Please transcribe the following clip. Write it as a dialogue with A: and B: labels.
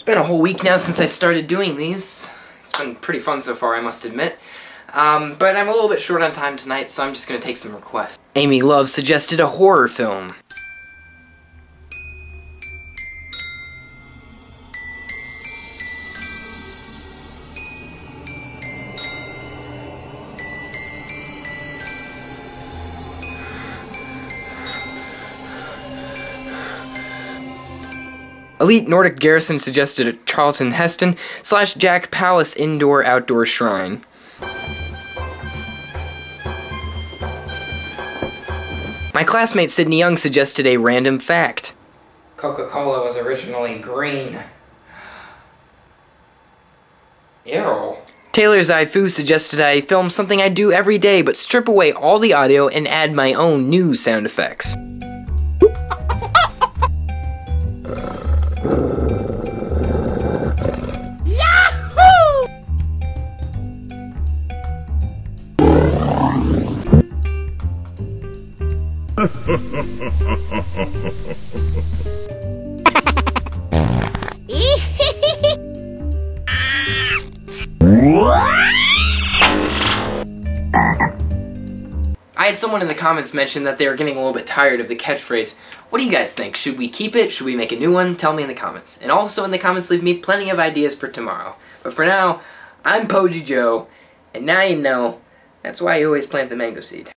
A: been a whole week now since I started doing these. It's been pretty fun so far, I must admit. But I'm a little bit short on time tonight, so I'm just gonna take some requests. Amy Love suggested a horror film. Elite Nordic Garrison suggested a Charlton Heston / Jack Palace indoor-outdoor shrine. My classmate Sydney Young suggested a random fact. Coca-Cola was originally green. Ew. Taylor Zaifu suggested I film something I do every day but strip away all the audio and add my own new sound effects. I had someone in the comments mention that they were getting a little bit tired of the catchphrase. What do you guys think? Should we keep it? Should we make a new one? Tell me in the comments. And also in the comments leave me plenty of ideas for tomorrow. But for now, I'm PogieJoe, and now you know, that's why you always plant the mango seed.